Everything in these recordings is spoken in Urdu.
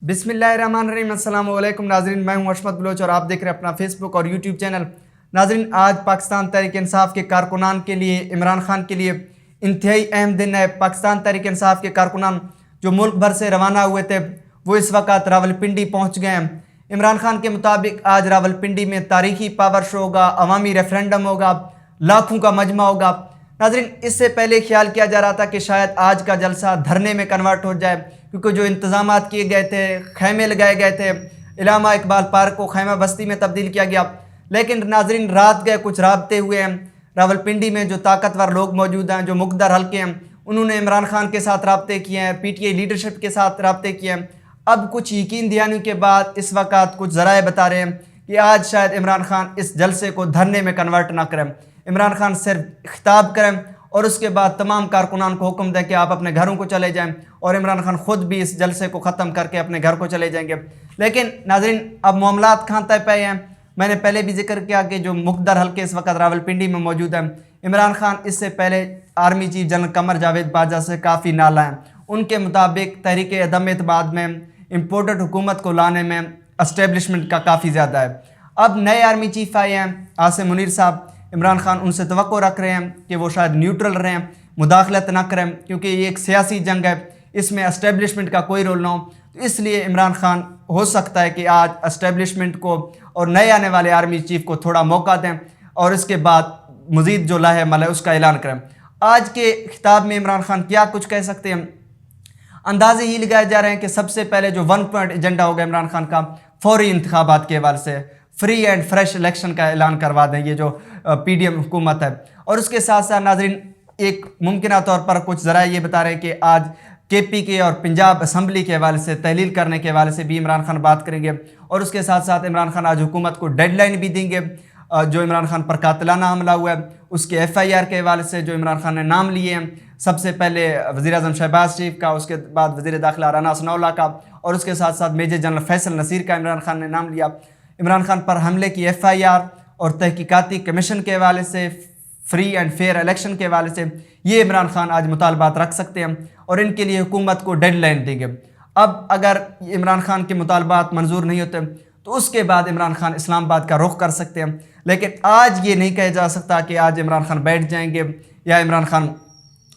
بسم اللہ الرحمن الرحیم۔ السلام علیکم ناظرین، میں ہوں عصمت بلوچ اور آپ دیکھ رہے ہیں اپنا فیس بک اور یوٹیوب چینل۔ ناظرین، آج پاکستان تحریک انصاف کے کارکنان کے لیے، عمران خان کے لیے انتہائی اہم دن ہے۔ پاکستان تحریک انصاف کے کارکنان جو ملک بھر سے روانہ ہوئے تھے وہ اس وقت راولپنڈی پہنچ گئے ہیں۔ عمران خان کے مطابق آج راولپنڈی میں تاریخی پاور شو ہوگا، عوامی ریفرینڈم ہوگا، لاکھوں کا مجمع ہوگا۔ ناظرین، اس سے پہلے خیال کیا جا رہا تھا کہ شاید آج کا جلسہ دھرنے میں کنورٹ ہو جائے، کیونکہ جو انتظامات کیے گئے تھے، خیمے لگائے گئے تھے، علامہ اقبال پارک کو خیمہ بستی میں تبدیل کیا گیا۔ لیکن ناظرین، رات گئے کچھ رابطے ہوئے ہیں۔ راولپنڈی میں جو طاقتور لوگ موجود ہیں، جو مقتدر حلقے ہیں، انہوں نے عمران خان کے ساتھ رابطے کیے ہیں، پی ٹی آئی لیڈرشپ کے ساتھ رابطے کیے ہیں۔ اب کچھ یقین دہانی کے بعد اس وقت کچھ ذرائع بتا رہے ہیں کہ آج شاید عمران خان اس جلسے کو دھرنے میں کنورٹ نہ کریں۔ عمران خان صرف خطاب کریں اور اس کے بعد تمام کارکنان کو حکم دیں کہ آپ اپنے گھروں کو چلے جائیں، اور عمران خان خود بھی اس جلسے کو ختم کر کے اپنے گھر کو چلے جائیں گے۔ لیکن ناظرین، اب معاملات کہاں طے پے ہیں؟ میں نے پہلے بھی ذکر کیا کہ جو مقتدر حلقے اس وقت راولپنڈی میں موجود ہیں، عمران خان اس سے پہلے army chief general Qamar Javed Bajwa سے کافی نالاں ہیں۔ ان کے مطابق تحریک عدم اعتماد میں، امپورٹڈ حکومت کو لانے میں اسٹیبلشمنٹ کا کافی زیادہ ہے۔ اب نئے آرمی چیف آئے ہیں، عاصم منیر صاحب۔ عمران خان ان سے توقع رکھ رہے ہیں کہ وہ شاید نیوٹرل رہیں، مداخلت نہ کریں، کیونکہ یہ ایک سیاسی جنگ ہے، اس میں اسٹیبلشمنٹ کا کوئی رول نہ ہو۔ تو اس لیے عمران خان ہو سکتا ہے کہ آج اسٹیبلشمنٹ کو اور نئے آنے والے آرمی چیف کو تھوڑا موقع دیں اور اس کے بعد مزید جو لاہے عمل ہے اس کا اعلان کریں۔ آج کے خطاب میں عمران خان کیا کچھ کہہ سکتے ہیں؟ اندازے یہ لگائے جا رہے ہیں کہ سب سے پہلے جو 1 پوائنٹ ایجنڈا ہوگا عمران خان کا، فوری انتخابات کے حوالے سے فری اینڈ فریش الیکشن کا اعلان کروا دیں، یہ جو پی ڈی ایم حکومت ہے۔ اور اس کے ساتھ ساتھ ناظرین، ایک ممکنہ طور پر کچھ ذرائع یہ بتا رہے ہیں کہ آج کے پی کے اور پنجاب اسمبلی کے حوالے سے، تحلیل کرنے کے حوالے سے بھی عمران خان بات کریں گے۔ اور اس کے ساتھ ساتھ عمران خان آج حکومت کو ڈیڈ لائن بھی دیں گے، جو عمران خان پر قاتلانہ حملہ ہوا ہے اس کے ایف آئی آر کے حوالے سے جو عمران خان نے نام لیے ہیں، سب سے پہلے وزیر اعظم شہباز شریف کا، اس کے بعد وزیر داخلہ رانا ثناءاللہ کا، اور اس کے ساتھ ساتھ میجر جنرل فیصل نصیر کا عمران خان نے نام لیا۔ عمران خان پر حملے کی ایف آئی آر اور تحقیقاتی کمیشن کے حوالے سے، فری اینڈ فیئر الیکشن کے حوالے سے یہ عمران خان آج مطالبات رکھ سکتے ہیں اور ان کے لیے حکومت کو ڈیڈ لائن دیں گے۔ اب اگر عمران خان کے مطالبات منظور نہیں ہوتے تو اس کے بعد عمران خان اسلام آباد کا رخ کر سکتے ہیں۔ لیکن آج یہ نہیں کہا جا سکتا کہ آج عمران خان بیٹھ جائیں گے یا عمران خان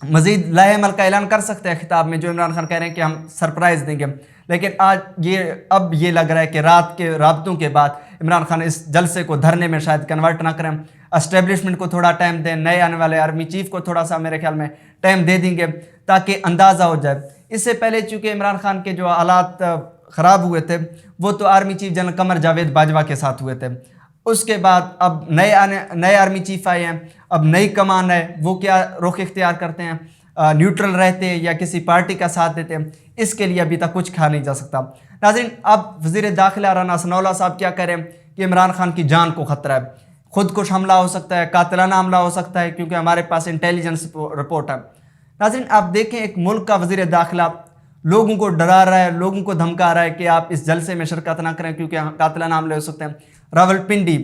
مزید لاہے عمل کا اعلان کر سکتے ہیں خطاب میں، جو عمران خان کہہ رہے ہیں کہ ہم سرپرائز دیں گے۔ لیکن آج اب یہ لگ رہا ہے کہ رات کے رابطوں کے بعد عمران خان اس جلسے کو دھرنے میں شاید کنورٹ نہ کریں، اسٹیبلشمنٹ کو تھوڑا ٹائم دیں، نئے آنے والے آرمی چیف کو تھوڑا سا میرے خیال میں ٹائم دے دیں گے تاکہ اندازہ ہو جائے۔ اس سے پہلے چونکہ عمران خان کے جو حالات خراب ہوئے تھے وہ تو army chief general Qamar Javed Bajwa کے ساتھ ہوئے تھے۔ اس کے بعد اب نئے آرمی چیف آئے ہیں، اب نئی کمان ہے، وہ کیا رخ اختیار کرتے ہیں، نیوٹرل رہتے ہیں یا کسی پارٹی کا ساتھ دیتے ہیں، اس کے لیے ابھی تک کچھ کہا نہیں جا سکتا۔ ناظرین، اب وزیر داخلہ رانا ثناءاللہ صاحب کیا کہہ رہے ہیں کہ عمران خان کی جان کو خطرہ ہے، خود کش حملہ ہو سکتا ہے، قاتلانہ حملہ ہو سکتا ہے، کیونکہ ہمارے پاس انٹیلیجنس رپورٹ ہے۔ ناظرین، آپ دیکھیں ایک ملک کا وزیر داخلہ لوگوں کو ڈرا رہا ہے، لوگوں کو دھمکا رہا ہے کہ آپ اس جلسے میں شرکت نہ کریں کیونکہ قاتلانہ حملے ہو سکتے ہیں۔ راولپنڈی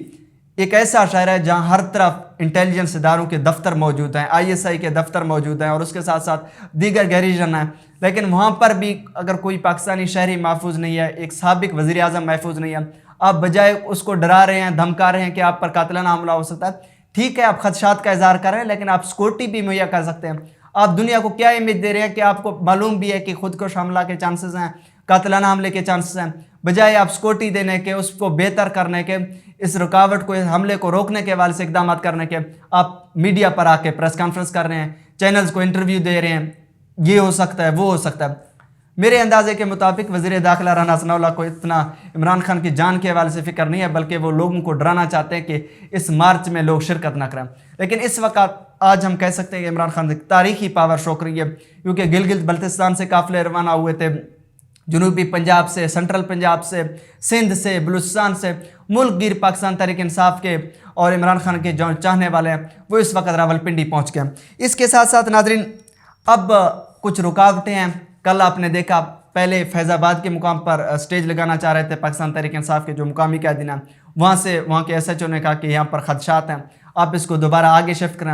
ایک ایسا شہر ہے جہاں ہر طرف انٹیلیجنس اداروں کے دفتر موجود ہیں، آئی ایس آئی کے دفتر موجود ہیں اور اس کے ساتھ ساتھ دیگر گیریجن ہیں، لیکن وہاں پر بھی اگر کوئی پاکستانی شہری محفوظ نہیں ہے، ایک سابق وزیر اعظم محفوظ نہیں ہے، آپ بجائے اس کو ڈرا رہے ہیں، دھمکا رہے ہیں کہ آپ پر قاتلانہ حملہ ہو سکتا ہے۔ ٹھیک ہے، آپ خدشات کا اظہار کر رہے ہیں، لیکن آپ سیکورٹی بھی مہیا کر سکتے ہیں۔ آپ دنیا کو کیا امیج دے رہے ہیں کہ آپ کو معلوم بھی ہے کہ خودکش حملہ کے چانسز ہیں، قاتلانہ حملے کے چانسز ہیں، بجائے آپ سیکورٹی دینے کے، اس کو بہتر کرنے کے، اس رکاوٹ کو، اس حملے کو روکنے کے حوالے سے اقدامات کرنے کے، آپ میڈیا پر آ کے پریس کانفرنس کر رہے ہیں، چینلز کو انٹرویو دے رہے ہیں، یہ ہو سکتا ہے، وہ ہو سکتا ہے۔ میرے اندازے کے مطابق وزیر داخلہ رانا ثناءاللہ کو اتنا عمران خان کی جان کے حوالے سے فکر نہیں ہے، بلکہ وہ لوگوں کو ڈرانا چاہتے ہیں کہ اس مارچ میں لوگ شرکت نہ کریں۔ لیکن اس وقت آج ہم کہہ سکتے ہیں کہ عمران خان ایک تاریخی پاور شو کری ہے، کیونکہ گلگت بلتستان سے قافلے روانہ ہوئے تھے، جنوبی پنجاب سے، سینٹرل پنجاب سے، سندھ سے، بلوچستان سے، ملک گیر پاکستان تحریک انصاف کے اور عمران خان کے جو چاہنے والے ہیں وہ اس وقت راولپنڈی پہنچ گئے ہیں۔ اس کے ساتھ ساتھ ناظرین، اب کچھ رکاوٹیں ہیں۔ کل آپ نے دیکھا پہلے فیض آباد کے مقام پر سٹیج لگانا چاہ رہے تھے پاکستان تحریک انصاف کے جو مقامی قائدین ہیں، وہاں کے ایس ایچ او نے کہا کہ یہاں پر خدشات ہیں، آپ اس کو دوبارہ آگے شفٹ کریں۔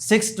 6